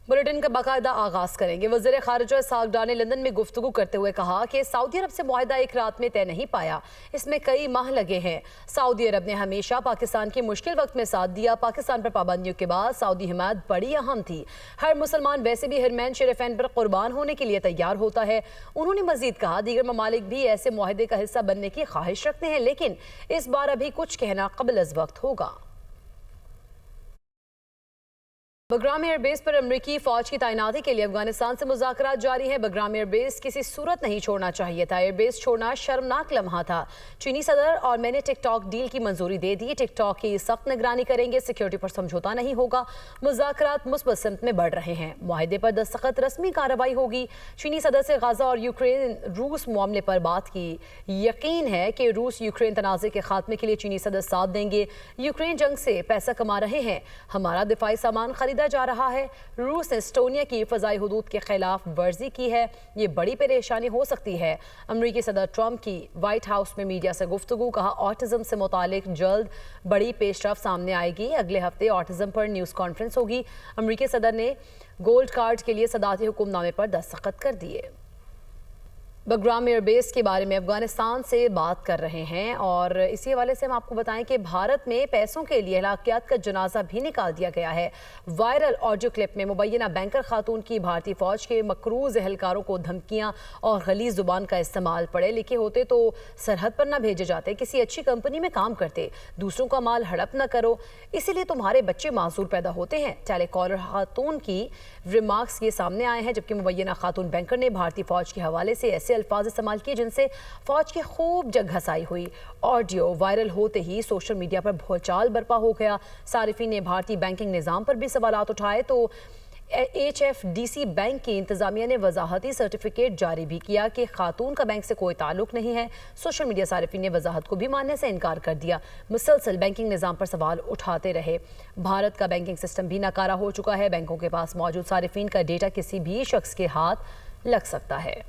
Bulletin का बाकायदा आगाज करेंगे। वज़ीर ख़ारिजा इसहाक़ डार ने लंदन में गुफ्तगू करते हुए कहा कि सऊदी अरब से मुआहिदा एक रात में तय नहीं पाया, इसमें कई माह लगे हैं। सऊदी अरब ने हमेशा पाकिस्तान के मुश्किल वक्त में साथ दिया। पाकिस्तान पर पाबंदियों के बाद सऊदी हिमायत बड़ी अहम थी। हर मुसलमान वैसे भी हरमैन शरीफैन पर कुर्बान होने के लिए तैयार होता है। उन्होंने मजीद कहा दीगर ममालिक भी ऐसे मुआहिदे का हिस्सा बनने की ख्वाहिश रखते हैं, लेकिन इस बार अभी कुछ कहना कबल अज़ वक्त होगा। बगराम एयरबेस पर अमरीकी फौज की तैनाती के लिए अफगानिस्तान से मुज़ाकरात जारी है। बगराम एयरबेस किसी सूरत नहीं छोड़ना चाहिए था। एयरबेस छोड़ना शर्मनाक लम्हा था। चीनी सदर और मैंने टिकटॉक डील की मंजूरी दे दी। टिकटॉक की सख्त निगरानी करेंगे। सिक्योरिटी पर समझौता नहीं होगा। मुज़ाकरात मुस्बत सिमत में बढ़ रहे हैं। मुआहिदे पर दस्तखत, रस्मी कार्रवाई होगी। चीनी सदर से गाजा और यूक्रेन रूस मामले पर बात की। यकीन है कि रूस यूक्रेन तनाज़े के खात्मे के लिए चीनी सदर साथ देंगे। यूक्रेन जंग से पैसा कमा रहे हैं, हमारा दिफाई सामान खरीदा जा रहा है। रूस ने एस्टोनिया की फ़ज़ाई हुदूद के खिलाफ वर्जी की है, ये बड़ी परेशानी हो सकती है। अमरीकी सदर ट्रंप की व्हाइट हाउस में मीडिया से गुफ्तगू, कहा ऑटिज़म से मुतालिक जल्द बड़ी पेशरफ सामने आएगी। अगले हफ्ते ऑटिज़म पर न्यूज़ कॉन्फ्रेंस होगी। अमरीकी सदर ने गोल्ड कार्ड के लिए सदाती हुक्मनामे पर दस्तखत कर दिए। बगराम एयरबेस के बारे में अफगानिस्तान से बात कर रहे हैं और इसी हवाले से हम आपको बताएं कि भारत में पैसों के लिए हलाकियात का जनाजा भी निकाल दिया गया है। वायरल ऑडियो क्लिप में मुबैना बैंकर खातून की भारतीय फौज के मकरूज एहलकारों को धमकियां और गलीज जुबान का इस्तेमाल, पढ़े लिखे होते तो सरहद पर न भेजे जाते, किसी अच्छी कंपनी में काम करते, दूसरों का माल हड़प न करो, इसीलिए तुम्हारे बच्चे मासूर पैदा होते हैं। टेलीकॉलर खातून की रिमार्क्स ये सामने आए हैं, जबकि मुबैना खातून बैंकर ने भारतीय फौज के हवाले से ऐसे अल्फाज इस्तेमाल किए जिनसे फौज की खूब जग घसाई हुई। ऑडियो वायरल होते ही सोशल मीडिया पर भौचाल बर्पा हो गया। सारिफीन ने भारतीय बैंकिंग निज़ाम पर भी सवालात उठाए तो HFDC बैंक की इंतजामिया ने वजाहती सर्टिफिकेट जारी भी किया कि खातून का बैंक से कोई ताल्लुक नहीं है। सोशल मीडिया सारिफीन ने वजाहत को भी मानने से इनकार कर दिया। मुसलसल बैंकिंग निज़ाम पर सवाल उठाते रहे। भारत का बैंकिंग सिस्टम भी नाकारा हो चुका है। बैंकों के पास मौजूद सारिफीन का डेटा किसी भी शख्स के हाथ लग सकता है।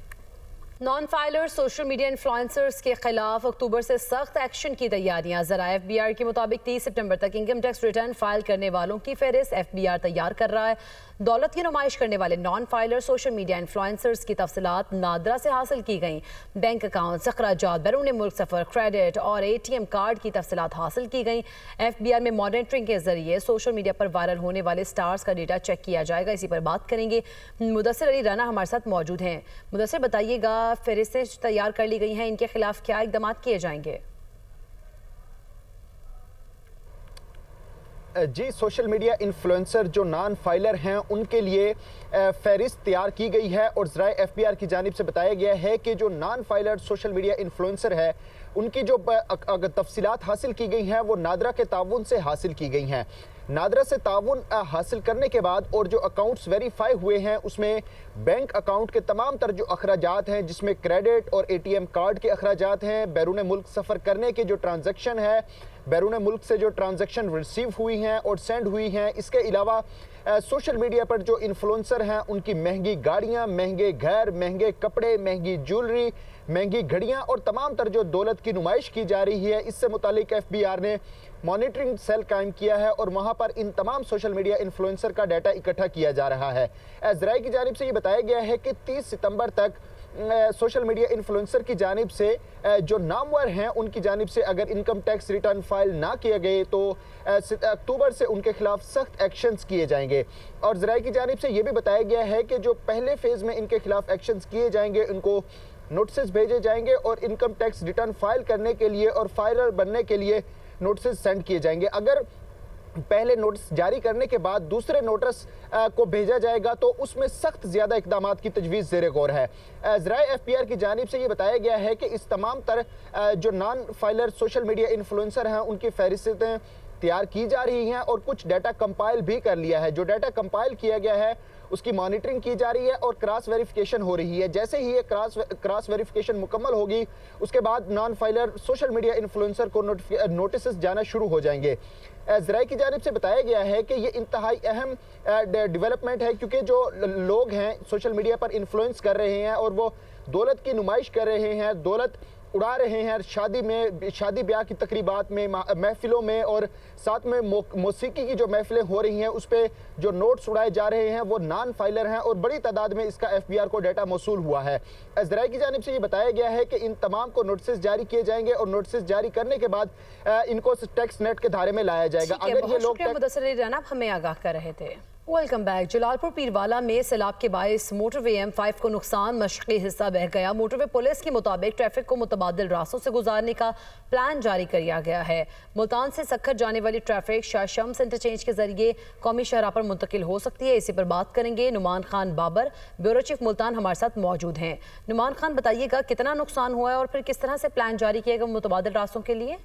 Non filer social media influencers के खिलाफ अक्टूबर से सख्त एक्शन की तैयारियां। जरा FBR के मुताबिक 30 सितंबर तक इनकम टैक्स रिटर्न फाइल करने वालों की फहरिस्त FBR तैयार कर रहा है। दौलत की नुमाइश करने वाले non filer social media influencers की तफसीलात नादरा से हासिल की गई। बैंक अकाउंट, अखराजात, बैरून मुल्क सफ़र, क्रेडिट और ATM कार्ड की तफसीलात हासिल की गई। FBR में मॉनिटरिंग के जरिए सोशल मीडिया पर वायरल होने वाले स्टार्स का डेटा चेक किया जाएगा। इसी पर बात करेंगे। मुदस्सिर अली राना हमारे साथ मौजूद हैं। मुदस्सिर, बताइएगा, फहरिस्तें तैयार कर ली गई हैं, इनके खिलाफ क्या इकदाम किए जाएंगे? जी, सोशल मीडिया इन्फ्लुएंसर जो नॉन फाइलर हैं उनके लिए फहरिस्त तैयार की गई है और ज़राए FBR की जानिब से बताया गया है कि जो non filer social media influencer है उनकी जो तफसीलात हासिल की गई हैं वो नादरा के ताउन से हासिल की गई हैं। नादरा से ताउन हासिल करने के बाद और जो अकाउंट्स वेरीफाई हुए हैं उसमें बैंक अकाउंट के तमाम तर जो अखराजात हैं, जिसमें क्रेडिट और ATM कार्ड के अखराजात हैं, बैरून मुल्क सफ़र करने के जो ट्रांजैक्शन है, बैरून मुल्क से जो ट्रांजैक्शन रिसीव हुई हैं और सेंड हुई हैं, इसके अलावा सोशल मीडिया पर जो इन्फ्लुएंसर हैं उनकी महंगी गाड़ियां, महंगे घर, महंगे कपड़े, महंगी ज्वेलरी, महंगी घड़ियां और तमाम तर जो दौलत की नुमाइश की जा रही है, इससे मुतालिक FBR ने मॉनिटरिंग सेल कायम किया है और वहां पर इन तमाम सोशल मीडिया इन्फ्लुएंसर का डाटा इकट्ठा किया जा रहा है। ज़राए की जानिब से ये बताया गया है कि 30 सितंबर तक सोशल मीडिया इन्फ्लुएंसर की जानिब से जो नामवर हैं उनकी जानिब से अगर इनकम टैक्स रिटर्न फाइल ना किए गए तो अक्टूबर से उनके खिलाफ सख्त एक्शंस किए जाएंगे। और ज़राए की जानिब से ये भी बताया गया है कि जो पहले फेज़ में इनके खिलाफ एक्शंस किए जाएंगे, उनको नोटिस भेजे जाएंगे और इनकम टैक्स रिटर्न फाइल करने के लिए और फाइलर बनने के लिए नोटिस सेंड किए जाएंगे। अगर पहले नोटिस जारी करने के बाद दूसरे नोटिस को भेजा जाएगा तो उसमें सख्त ज़्यादा इकदाम की तजवीज़ ज़ेरे गौर है। ज़राए FBR की जानिब से ये बताया गया है कि इस तमाम तर जो non filer social media influencer हैं उनकी फहरिस्तें तैयार की जा रही हैं और कुछ डाटा कंपाइल भी कर लिया है। जो डाटा कंपाइल किया गया है उसकी मॉनिटरिंग की जा रही है और क्रॉस वेरिफिकेशन हो रही है। जैसे ही ये क्रॉस वेरिफिकेशन मुकम्मल होगी उसके बाद non filer social media influencer को नोटिस जाना शुरू हो जाएंगे। ज़राए की जानिब से बताया गया है कि ये इंतहाई अहम डेवलपमेंट है, क्योंकि जो लोग हैं सोशल मीडिया पर इन्फ्लुएंस कर रहे हैं और वो दौलत की नुमाइश कर रहे हैं, दौलत उड़ा रहे हैं। शादी ब्याह की तकरीबात में, महफिलों में और साथ में मौसीकी की जो महफिलें हो रही हैं उस पे जो नोट्स उड़ाए जा रहे हैं वो नॉन फाइलर हैं और बड़ी तादाद में इसका FBI को डाटा मौसूल हुआ है। ज़राए की जानिब से ये बताया गया है कि इन तमाम को नोटिस जारी किए जाएंगे और नोटिस जारी करने के बाद इनको टैक्स नेट के धारे में लाया जाएगा। अगर ये लोग मुदस्सिर अली राना हमें आगाह कर रहे थे। Welcome back. जलालपुर पीरवाला में सैलाब के बायस मोटरवे M5 को नुकसान, मशरक़ी हिस्सा बह गया। मोटरवे पुलिस के मुताबिक ट्रैफिक को मुतबादिल रास्तों से गुजारने का प्लान जारी किया गया है। मुल्तान से सक्खर जाने वाली ट्रैफिक शाह शम्स इंटरचेंज के जरिए कौमी शहरा पर मुंतकिल हो सकती है। इसी पर बात करेंगे। नुमान खान बाबर, ब्यूरो चीफ मुल्तान, हमारे साथ मौजूद हैं। नुमान खान, बताइएगा कितना नुकसान हुआ है और फिर किस तरह से प्लान जारी किया गया मुतबादिल रास्तों के लिए?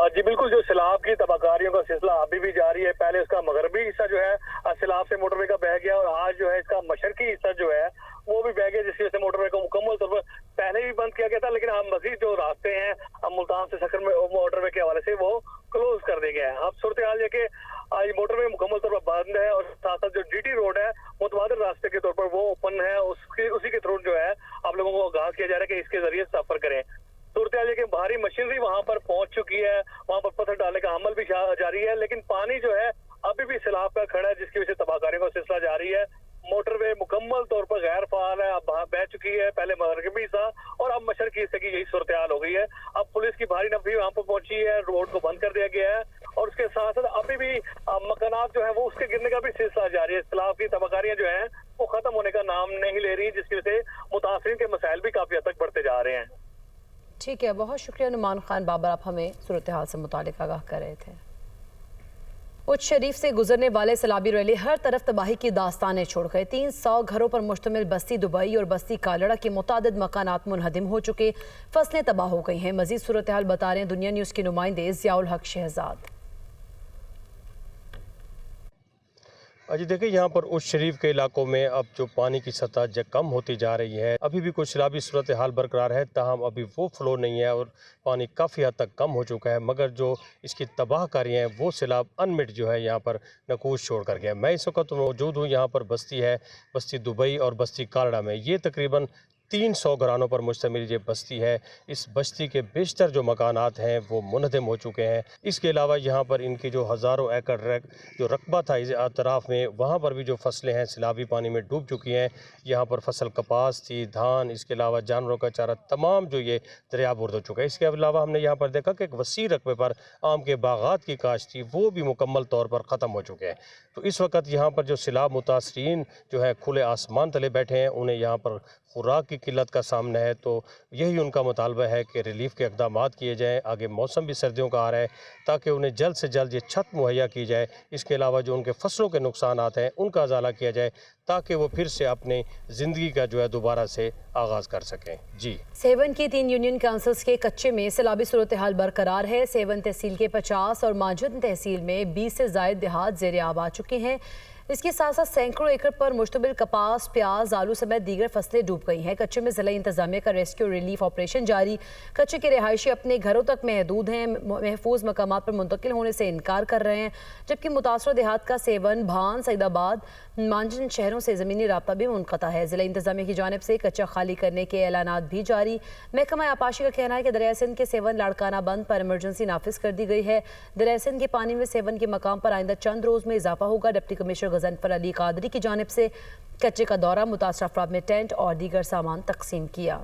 जी बिल्कुल, जो सैलाब की तबाहकारियों का सिलसिला अभी भी जारी है। पहले उसका मगरबी हिस्सा जो है सैलाब से मोटरवे का बह गया और आज जो है इसका मशरकी हिस्सा जो है वो भी बह गया, जिसकी वजह से मोटरवे को मुकम्मल तौर पर पहले भी बंद किया गया था, लेकिन अब मजीद जो रास्ते हैं मुल्तान से सक्खर में मोटरवे के हवाले से वो क्लोज कर दिए गए हैं। अब सूरत हाल है कि आज मोटरवे मुकम्मल तौर पर बंद है और साथ साथ जो GT रोड है मुतबादिल रास्ते के तौर पर वो ओपन है। उसी के थ्रू जो है आप लोगों को आगाह किया जा रहा है कि इसके जरिए सफर करें। सूरत हाल है कि भारी मशीनरी वहां पर पहुंच चुकी है, वहां पर पत्थर डालने का अमल भी जारी है, लेकिन पानी जो है अभी भी सैलाब का खड़ा है, जिसकी वजह से तबाहकारियों का सिलसिला जारी है। मोटरवे मुकम्मल तौर पर गैर फाल है, अब बह चुकी है, पहले मगरबी हिस्सा और अब मशरकी हिस्से की यही सूरत हाल हो गई है। अब पुलिस की भारी नफरी वहां पर पहुंची है, रोड को बंद कर दिया गया है और उसके साथ साथ अभी भी मकानात जो है वो उसके गिरने का भी सिलसिला जारी है। सैलाब की तबाहकारियां जो है वो खत्म होने का नाम नहीं ले रही, जिसकी वजह से मुतासरीन के मसाइल भी काफी हद तक बढ़ते जा रहे हैं। ठीक है, बहुत शुक्रिया नुमान खान बाबर, आप हमें सूरत हाल से मुतालिक आगाह कर रहे थे। उच्च शरीफ से गुजरने वाले सैलाबी रैली हर तरफ तबाही की दास्तानें छोड़ गए। 300 घरों पर मुश्तमिल बस्ती दुबई और बस्ती कालड़ा के मुतादिद मकानात मुनहदिम हो चुके, फसलें तबाह हो गई हैं। मजीद सूरत हाल बता रहे हैं दुनिया न्यूज़ के नुमाइंदे ज़ियाउल हक शहजाद। अजी देखिए, यहाँ पर उस शरीफ के इलाकों में अब जो पानी की सतह कम होती जा रही है, अभी भी कुछ सैलाबी सूरत हाल बरकरार है, ताहम अभी वो फ्लो नहीं है और पानी काफ़ी हद तक कम हो चुका है, मगर जो इसकी तबाहकारी हैं वो सैलाब अनमिट जो है यहाँ पर नकूश छोड़ कर गया। मैं इस वक्त मौजूद हूँ, यहाँ पर बस्ती है, बस्ती दुबई और बस्ती कालड़ा में। ये तकरीबन 300 घरानों पर मुश्तमिल ये बस्ती है। इस बस्ती के बेशतर जो मकानात हैं वो मुनहदम हो चुके हैं। इसके अलावा यहाँ पर इनकी जो हज़ारों एकड़ जो रकबा था इस अतराफ़ में, वहाँ पर भी जो फसलें हैं सैलाबी पानी में डूब चुकी हैं। यहाँ पर फसल कपास थी, धान, इसके अलावा जानवरों का चारा, तमाम जो ये दरिया बुर्द हो चुका है। इसके अलावा हमने यहाँ पर देखा कि एक वसी रकबे पर आम के बागात की काश्त थी, वो भी मुकम्मल तौर पर ख़त्म हो चुके हैं। तो इस वक्त यहाँ पर जो सैलाब मुतासरीन जो है खुले आसमान तले बैठे हैं, उन्हें यहाँ पर खुराक की किल्लत का सामना है, तो यही उनका मुतालबा है कि रिलीफ के इक़दामात किए जाएँ। आगे मौसम भी सर्दियों का आ रहा है, ताकि उन्हें जल्द से जल्द ये छत मुहैया की जाए। इसके अलावा जो उनके फसलों के नुकसानात हैं उनका अजाला किया जाए, ताकि वो फिर से अपनी ज़िंदगी का जो है दोबारा से आगाज़ कर सकें। जी, सेवन की 3 यूनियन काउंसिल्स के कच्चे में सैलाबी सूरत हाल बरकरार है। सेवन तहसील के 50 और माजुन तहसील में 20 से ज़ायद देहात ज़ेर आब आ चुके हैं। इसके साथ साथ सैकड़ों एकड़ पर मुश्तमिल कपास, प्याज, आलू समेत दीगर फसलें डूब गई हैं। कच्चे में ज़िला इंतजामिया का रेस्क्यू रिलीफ ऑपरेशन जारी। कच्चे के रिहायशी अपने घरों तक महदूद हैं, महफूज मकामात पर मुंतकिल होने से इनकार कर रहे हैं, जबकि मुतासर देहात का सेवन, भान, सईदाबाद, मांजन शहरों से ज़मीनी राब्ता भी मुनक़ता है। ज़िला इंतजामिया की जानिब से कच्चा खाली करने के ऐलानात भी जारी। महकमा आपाशी का कहना है कि दरिया सिंध के सेवन लाड़काना बंद पर इमरजेंसी नाफिज कर दी गई है। दरिया सिंध के पानी में सेवन के मकाम पर आइंदा चंद रोज़ में इजाफा होगा। डिप्टी कमिश्नर गज़नफर अली कादरी की जानिब से कच्चे का दौरा, मुतासर अफराद में टेंट और दीगर सामान तकसीम किया।